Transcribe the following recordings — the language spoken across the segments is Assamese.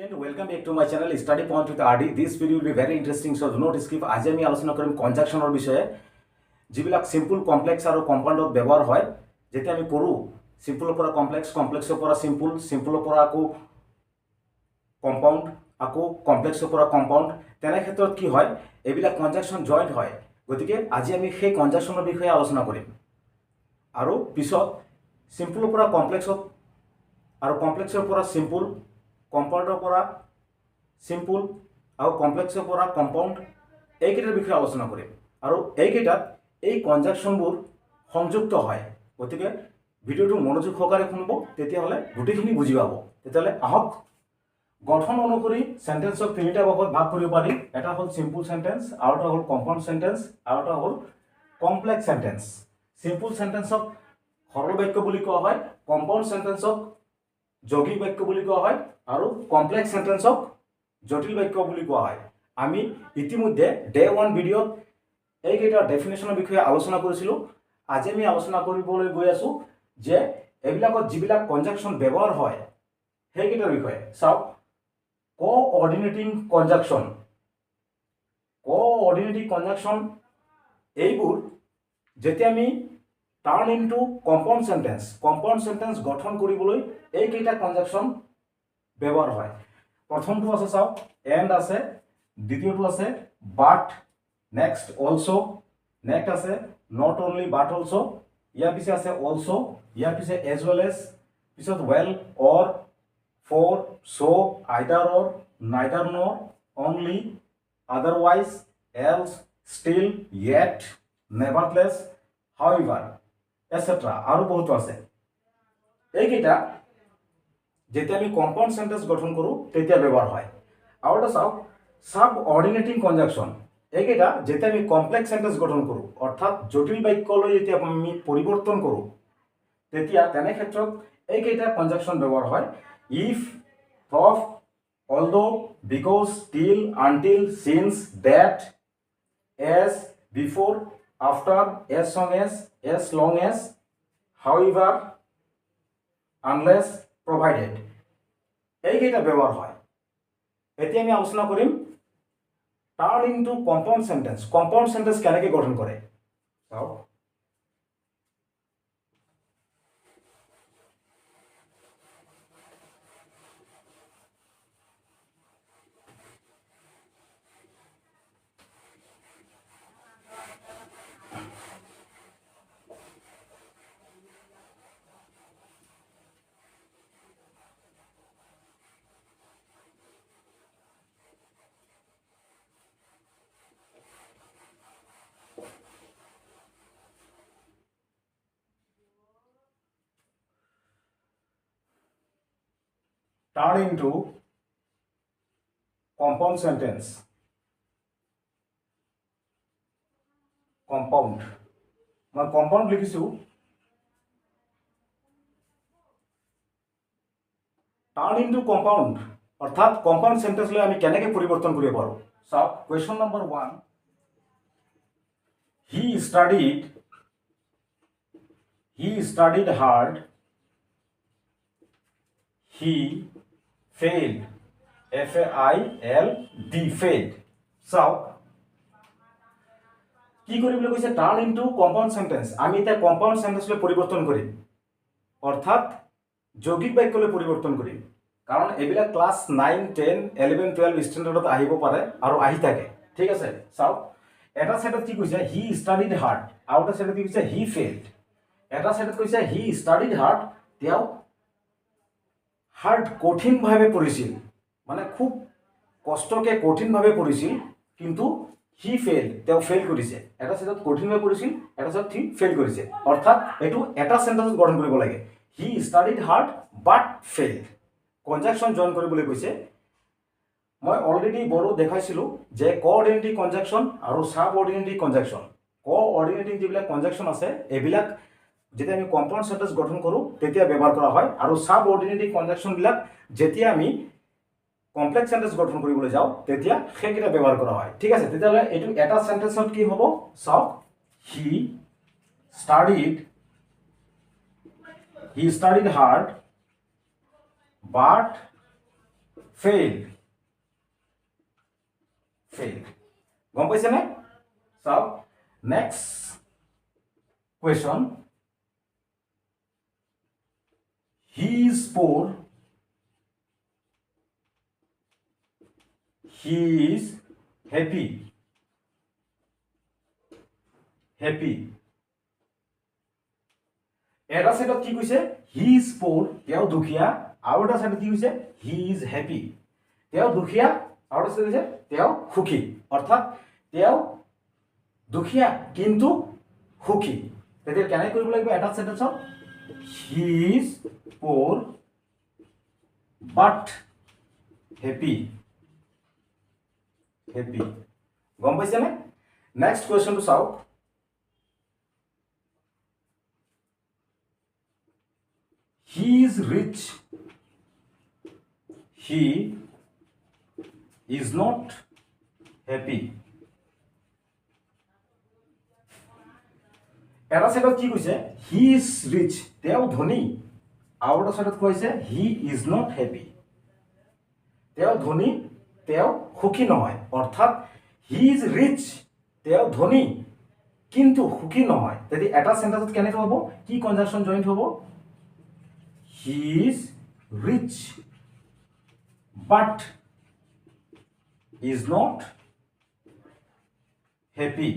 friend, welcome back to my channel Study Point with RD. This video will be very interesting, so do not skip. आज আমি আলোচনা কৰিম কনজাংশনৰ বিষয়ে, যিবিলাক সিম্পল কমপ্লেক্স আৰু কম্পাউণ্ডত ব্যৱহাৰ হয়। যেতিয়া আমি পঢ়ো সিম্পলৰ পৰা কমপ্লেক্স, কমপ্লেক্সৰ পৰা সিম্পল, সিম্পলৰ পৰা আকৌ কম্পাউণ্ড, আকৌ কমপ্লেক্সৰ পৰা কম্পাউণ্ড, তেনে ক্ষেত্ৰত কি হয়, এইবিলাক কনজাংশন জইন্ট হয়। গতিকে আজি আমি সেই কনজাংশনৰ বিষয়ে আলোচনা কৰিম আৰু পিছত সিম্পলৰ পৰা কমপ্লেক্সত আৰু কমপ্লেক্সৰ পৰা সিম্পল, কম্পাউণ্ডৰ পৰা সিম্পল আৰু কমপ্লেক্সৰ পৰা কম্পাউণ্ড এইকেইটাৰ বিষয়ে আলোচনা কৰিম আৰু এইকেইটাত এই কনজাংশনবোৰ সংযুক্ত হয়। গতিকে ভিডিঅ'টো মনোযোগ সহকাৰে শুনিব, তেতিয়াহ'লে গোটেইখিনি বুজি পাব। তেতিয়াহ'লে আহক, গঠন অনুসৰি সেন্টেন্সক তিনিটা ভাগত ভাগ কৰিব পাৰি। এটা হ'ল সিম্পল সেন্টেন্স, আৰু এটা হ'ল কম্পাউণ্ড সেন্টেন্স, আৰু এটা হ'ল কমপ্লেক্স সেন্টেন্স। সিম্পল সেন্টেন্সক সৰল বাক্য বুলি কোৱা হয়, কম্পাউণ্ড সেন্টেন্সক যৌগিক বাক্য বুলি কোৱা হয়, আৰু কমপ্লেক্স সেন্টেন্সক জটিল বাক্য বুলি কোৱা হয়। আমি ইতিমধ্যে ডে 1 ভিডিঅ'ত এইকেইটাৰ ডেফিনেশ্যনৰ বিষয়ে আলোচনা কৰিছিলোঁ। আজি আমি আলোচনা কৰিবলৈ গৈ আছোঁ যে এইবিলাকত যিবিলাক কনজাংশন ব্যৱহাৰ হয় সেইকেইটাৰ বিষয়ে। চাওক, কোঅৰ্ডিনেটিং কনজাংশন, কোঅৰ্ডিনেটিং কনজাংশন এইবোৰ যেতিয়া আমি turn into compound sentence, compound sentence গঠন কৰিবলৈ এইকেইটা কনজাংশন ব্যৱহাৰ হয়। প্ৰথমটো আছে চাওক, এণ্ড আছে, দ্বিতীয়টো আছে বাট, নেক্সট অলছো, নেক্সট আছে নট অনলি বাট অলছো, ইয়াৰ পিছে আছে অলছো, ইয়াৰ পিছে এজ ৱেল এজ, পিছত well, or, for, so, either or, neither nor, only, otherwise, else, still, yet, nevertheless, however, etc. আৰু বহুতো আছে। এইকেইটা যেতিয়া আমি কম্পাউণ্ড সেন্টেন্স গঠন কৰোঁ তেতিয়া ব্যৱহাৰ হয়। আৰু এটা চাওক, সাব অৰ্ডিনেটিং কনজাংশন, এইকেইটা যেতিয়া আমি কমপ্লেক্স সেন্টেন্স গঠন কৰোঁ, অৰ্থাৎ জটিল বাক্যলৈ যেতিয়া আমি পৰিৱৰ্তন কৰোঁ তেতিয়া তেনে ক্ষেত্ৰত এইকেইটা কনজাংশন ব্যৱহাৰ হয়। If, of, although, because, till, until, since, that, as, before, after, as long as, however, unless, provided, এইকেইটা ব্যৱহাৰ হয়। এতিয়া আমি আলোচনা কৰিম turn into compound sentence. Compound sentence কেনেকৈ গঠন কৰে চাওক। Turn into compound sentence, compound, মই compound লিখিছো। টাৰ্ন ইনটু কম্পাউণ্ড অৰ্থাৎ কম্পাউণ্ড সেন্টেন্সলৈ আমি কেনেকৈ পৰিৱৰ্তন কৰিব পাৰোঁ চাওক। Question number 1, he studied hard, he failed, failed, failed. চাওক কি কৰিবলৈ কৈছে, টাৰ্ন ইনটু কম্পাউণ্ড সেন্টেন্স। আমি এতিয়া কম্পাউণ্ড সেন্টেন্সলৈ পৰিৱৰ্তন কৰিম, অৰ্থাৎ যৌগিক বাক্যলৈ পৰিৱৰ্তন কৰিম। কাৰণ এইবিলাক ক্লাছ 9, 10, 11, 12 ষ্টেণ্ডাৰ্ডত আহিব পাৰে আৰু আহি থাকে। ঠিক আছে, চাওক এটা সাইডত কি কৈছে, হি ষ্টাডিড হাৰ্ড, আৰু এটা সাইডত কি কৈছে, হি ফেইল্ড। এটা সাইডত কৈছে হি ষ্টাডিড হাৰ্ড, তেওঁ হাৰ্ড কঠিনভাৱে পঢ়িছিল, মানে খুব কষ্টকে কঠিনভাৱে পঢ়িছিল, কিন্তু হি ফেইল, তেওঁ ফেইল কৰিছে। এটা সাইডত কঠিনভাৱে পঢ়িছিল, এটা সাইডত হি ফেইল কৰিছে। অৰ্থাৎ এইটো এটা সেন্টেন্সত গঠন কৰিব লাগে, হি ষ্টাডিড হাৰ্ড বাট ফেইল্ড। কনজাংশন জইন কৰিবলৈ কৈছে। মই অলৰেডি বড়ো দেখাইছিলোঁ যে কোঅৰ্ডিনেটিং কনজাংশন আৰু সাব অৰ্ডিনেটিং কনজাংশন। কোঅৰ্ডিনেটিং যিবিলাক কনজাংশন আছে এইবিলাক যেতিয়া আমি কম্পাউণ্ড সেন্টেন্স গঠন কৰোঁ তেতিয়া ব্যৱহাৰ কৰা হয়, আৰু সাব অৰ্ডিনেটিং কনজাংশনবিলাক যেতিয়া আমি কমপ্লেক্স সেন্টেন্স গঠন কৰিবলৈ যাওঁ তেতিয়া সেইকেইটা ব্যৱহাৰ কৰা হয়। ঠিক আছে, তেতিয়াহ'লে এইটো এটা সেন্টেন্সত কি হ'ব চাওক, হি ষ্টাডিড হাৰ্ড বাট ফেইল ফেইল গম পাইছেনে চাওক নেক্সট কুৱেশ্যন হি ইজ পোৰ হি ইজ হেপী হেপী এটা সাইডত কি কৈছে হি ইজ পোৰ তেওঁ দুখীয়া আৰু এটা সাইডত কি কৈছে হি ইজ হেপী তেওঁ দুখীয়া আৰু এটা সাইডত কৈছে তেওঁ সুখী অৰ্থাৎ তেওঁ দুখীয়া কিন্তু সুখী তেতিয়া কেনে কৰিব লাগিব এটা সেন্টেন্সত হি ইজ পোৰ বাট হেপী হেপী গম পাইছেনে নেক্সট কুৱেশ্যনটো চাওক he is rich he is not happy এটা সাইডত কি কৈছে he is rich তেওঁ ধনী আৰু এটা সাইডত কৈছে he is not happy তেওঁ ধনী তেওঁ সুখী নহয় অৰ্থাৎ he is rich তেওঁ ধনী কিন্তু সুখী নহয় যদি এটা সেন্টেন্সত কেনেকৈ হ'ব কি কনজাংশন জইন্ট হ'ব he is rich but is not happy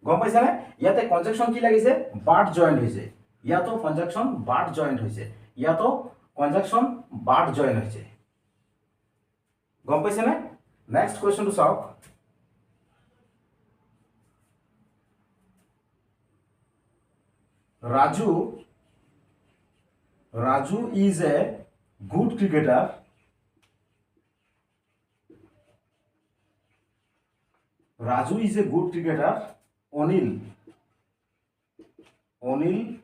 গম পাইছানে ইয়াতে কনজাংশন কি লাগিছে বাট জয়েন্ট হৈছে ইয়াতো কনজাংশন বাট জয়েন্ট হৈছে ইয়াতো কনজাংশন বাট জয়েন্ট হৈছে গম পাইছানে নেক্সট কুৱেশ্যনটো চাওক Raju is a good cricketer. Raju is a good cricketer. Anil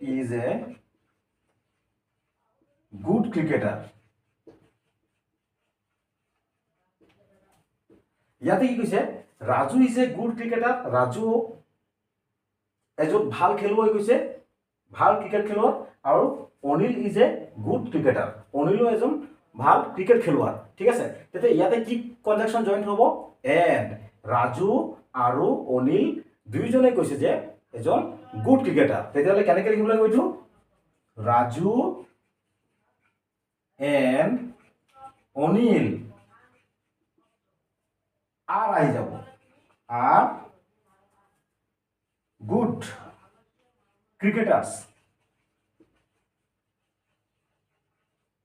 is a good cricketer. ইয়াতে কি কৈছে Raju is a good cricketer Raju এজন ভাল খেলুৱৈ কৈছে ভাল ক্ৰিকেট খেলুৱৈ আৰু Anil is a good cricketer অনিলো এজন ভাল ক্ৰিকেট খেলুৱৈ ঠিক আছে তেতিয়া ইয়াতে কি কনজাংশন জইন্ট হ'ব এণ্ড ৰাজু আৰু অনিল দুইজনে কৈছে যে এজন গুড ক্ৰিকেটাৰ তেতিয়াহ'লে কেনেকৈ লিখিব লাগিব এইটো ৰাজু এণ্ড অনিল আৰ আহি যাব আৰ গুড ক্ৰিকেটাৰ্স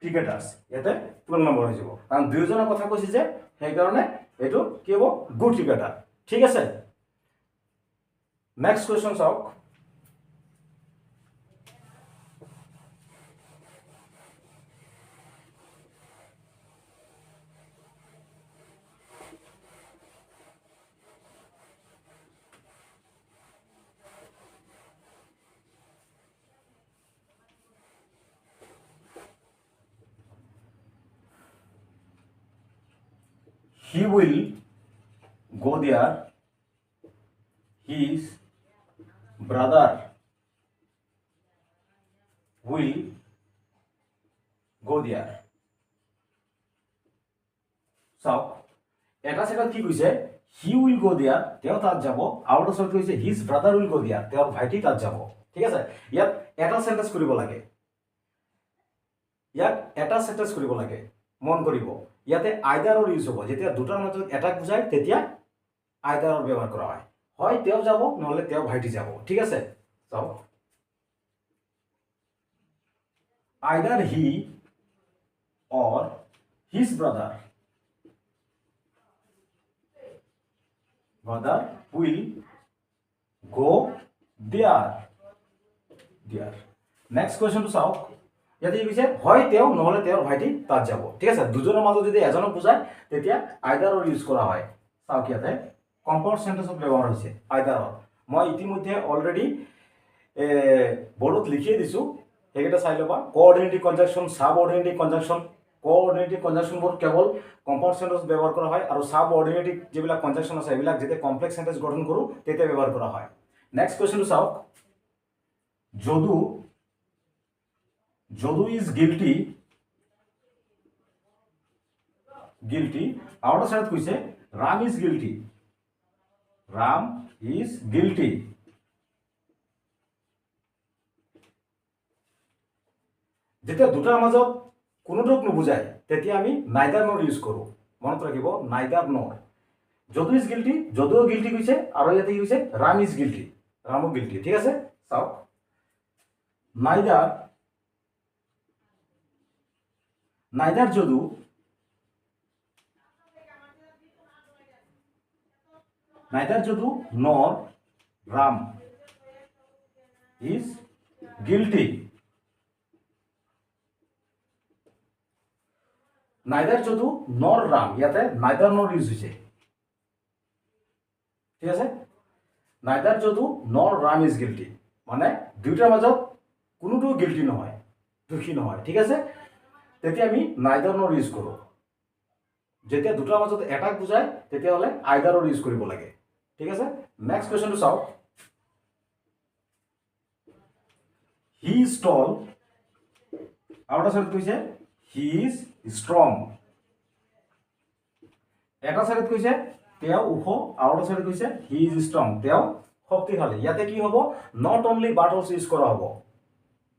ইয়াতে পুৰো নম্বৰ হৈ যাব কাৰণ দুইজনৰ কথা কৈছে যে সেইকাৰণে এইটো কি হ'ব গুড ক্ৰিকেটাৰ ঠিক আছে নেক্সট কুৱেশ্যন চাওক he will go there his brother will go there so এটা সাইডত কি কৈছে he will go there তেওঁ তাত যাব আৰু এটা সাইডত কৈছে his brother will go there তেওঁৰ ভাইটি তাত যাব ঠিক আছে ইয়াত এটা সেন্টেন্স কৰিব লাগে ইয়াত এটা সেন্টেন্স কৰিব লাগে মন কৰিব ইয়াতে আইদাৰৰ ইউজ হ'ব যেতিয়া দুটাৰ মাজত এটাক বুজায় তেতিয়া আইদাৰৰ ব্যৱহাৰ কৰা হয় হয় তেওঁ যাব নহলে তেওঁ ভাইটি যাব ঠিক আছে চাওক either he or his brother will go there next কুৱেশ্যনটো চাওক ইয়াতে কি কৈছে হয় তেওঁ নহলে তেওঁৰ ভাইটি তাত যাব ঠিক আছে দুজনৰ মাজত যদি এজনক বুজায় তেতিয়া আইদাৰৰ ইউজ কৰা হয় চাওক ইয়াতে কম্পাউণ্ড সেন্টেন্সত ব্যৱহাৰ হৈছে আইদাৰৰ মই ইতিমধ্যে অলৰেডি বৰ্ডত লিখিয়ে দিছোঁ সেইকেইটা চাই ল'বা কোঅৰ্ডিনেটিভ কনজাংশন সাবঅৰ্ডিনেটিভ কনজাংশন কোঅৰ্ডিনেটিভ কনজাংশনবোৰ কেৱল কম্পাউণ্ড সেন্টেন্স ব্যৱহাৰ কৰা হয় আৰু সাবঅৰ্ডিনেটিভ যিবিলাক কনজাংশন আছে এইবিলাক যেতিয়া কমপ্লেক্স সেন্টেন্স গঠন কৰোঁ তেতিয়া ব্যৱহাৰ কৰা হয় নেক্সট কুৱেশ্যনটো চাওক যদু is guilty গিল্টি আৰু এটা চাইডত কৈছে Ram is guilty Ram is guilty যেতিয়া দুটাৰ মাজত কোনোটোক নুবুজায় তেতিয়া আমি নাইদাৰ নৰ ইউজ কৰোঁ মনত ৰাখিব নাইদাৰ নৰ যদু ইজ গিল্টি যদুও গিল্টি কৈছে আৰু ইয়াতে কি কৈছে ৰাম ইজ গিল্টি ৰামো গিল্টি ঠিক আছে চাওক নাইদাৰ Jadu nor Ram is guilty. Neither Jodu nor Ram ইয়াতে neither nor ইউজ হৈছে ঠিক আছে neither Jodu nor Ram is guilty মানে দুইটাৰ মাজত কোনোটো গিল্টি নহয় দোষী নহয় ঠিক আছে তেতিয়া আমি neither nor ইউজ কৰোঁ যেতিয়া দুটাৰ মাজত এটাক বুজায় তেতিয়াহ'লে আইদাৰৰ ইউজ কৰিব লাগে ঠিক আছে নেক্সট কোৱেশ্চনটো চাওক হি ইজ টল আৰু এটা চাইডত কৈছে হি ইজ ষ্ট্ৰং এটা চাইডত কৈছে তেওঁ ওখ আৰু এটা চাইডত কৈছে হি ইজ ষ্ট্ৰং তেওঁ শক্তিশালী ইয়াতে কি হ'ব not only but also use কৰা হ'ব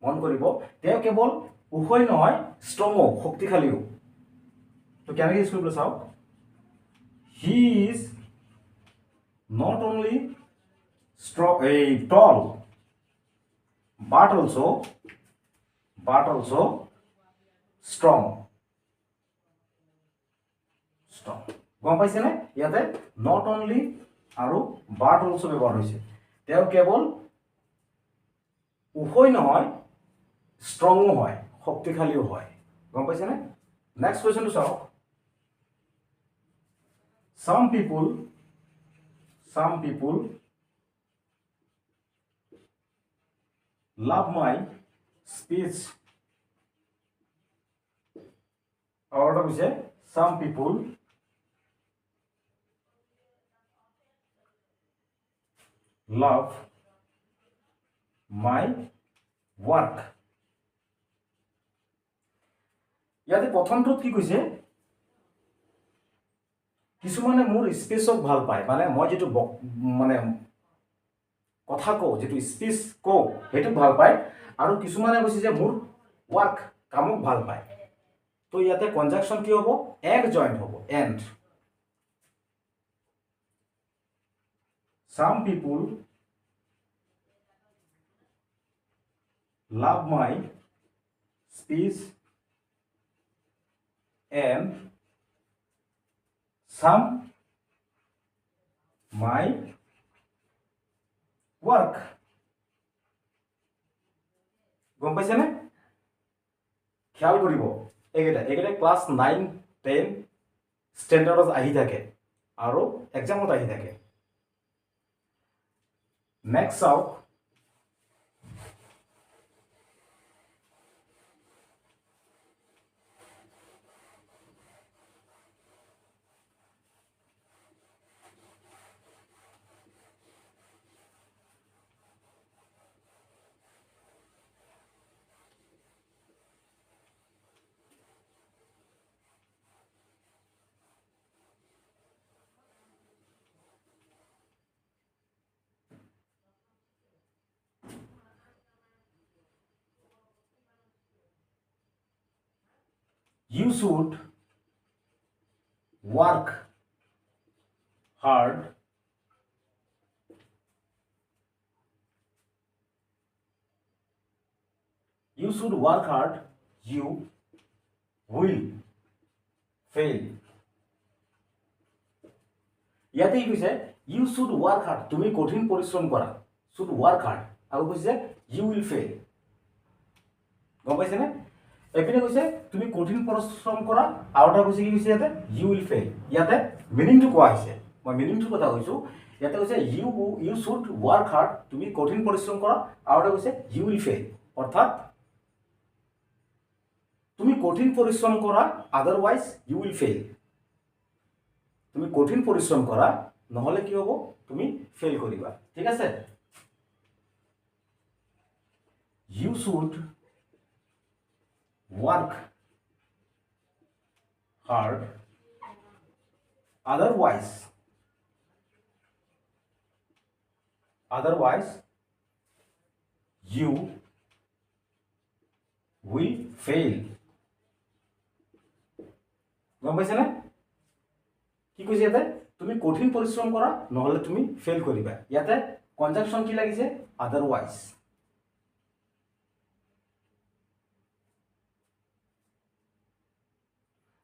মন কৰিব তেওঁ কেৱল ওখই নহয় ষ্ট্ৰঙো শক্তিশালীও তো কেনেকৈ ইউজ কৰিবলৈ চাওক he is not only strong tall but also strong গম পাইছে নে ইয়াতে not only আৰু but also ব্যৱহাৰ হৈছে তেওঁ কেৱল ওখই নহয় ষ্ট্ৰঙো হয় শক্তিশালীও হয় গম পাইছে নে নেক্সট কোৱেশ্চনটো চাওক some people love my speech or what is it some people love my work ইয়াতে প্ৰথমটোত কি কৈছে কিছুমানে মোৰ স্পেচক ভাল পায় মানে মই যেটো মানে কথা কও যেটো স্পেচ কও হেতু ভাল পায় আৰু কিছুমানে কৈছে যে মোৰ ওয়ার্ক কামক ভাল পায় তো ইয়াতে কনজাংশন কি হ'ব এন্ড জয়েন্ট হ'ব and some people love my speech and some my work গম পাইছে নে খেয়াল কৰিব এগেটা ক্লাস 9 10 স্ট্যান্ডাৰ্ডত আহি থাকে আৰু এক্সামত আহি থাকে নেক্সট চাওক You should work hard you will fail ইয়াতে কি কৈছে you should work hard তুমি কঠিন পৰিশ্ৰম কৰা should work hard আৰু কৈছে you will fail গম পাইছে নে এপিনে কৈছে তুমি কঠিন পৰিশ্ৰম কৰা আৰু এটা কৈছে কি কৈছে ইয়াতে you will fail ইয়াতে মিনিংটো কোৱা হৈছে মই মিনিংটো কথা কৈছো ইয়াতে কৈছে you should work hard তুমি কঠিন পৰিশ্ৰম কৰা আৰু এটা কৈছে you will fail অৰ্থাৎ তুমি কঠিন পৰিশ্ৰম কৰা আদাৰওয়াইজ you will fail তুমি কঠিন পৰিশ্ৰম কৰা নহলে কি হ'ব তুমি ফেল কৰিবা ঠিক আছে you should work hard otherwise you will fail. গম পাইছে না কি কৈছে ইয়াতে তুমি কঠিন পৰিশ্ৰম কৰা নহলে তুমি ফেল কৰিবা ইয়াতে কনজাংশন কি লাগিছে otherwise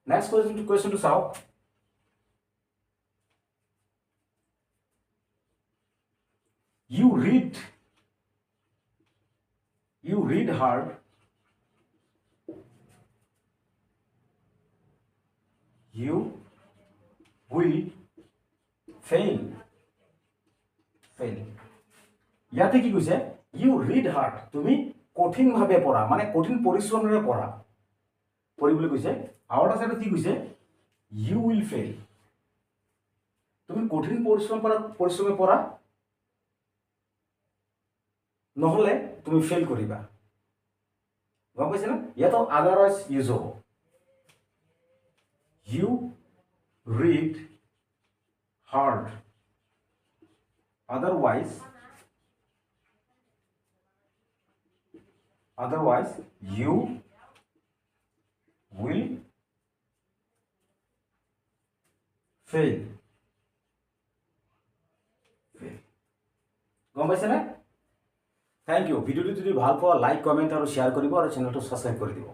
next question to চাও you read hard you will fail ইয়াতে কি কৈছে you read hard তুমি কঠিন ভাবে পঢ়া মানে কঠিন পৰিশ্ৰমেৰে পঢ়া পঢ়িবলৈ কৈছে আৰু এটা সাইডত কি কৈছে you will fail তুমি কঠিন পৰিশ্ৰমে পঢ়া নহলে তুমি ফেল কৰিবা গম পাইছে না ইয়াতো otherwise ইউজ হ'ব you read hard otherwise you will fail গম পাইছে না থ্যাংক ইউ ভিডিওটি যদি ভাল পোৱা লাইক কমেন্ট আৰু শেয়াৰ কৰিব আৰু চেনেলটো সাবস্ক্ৰাইব কৰি দিব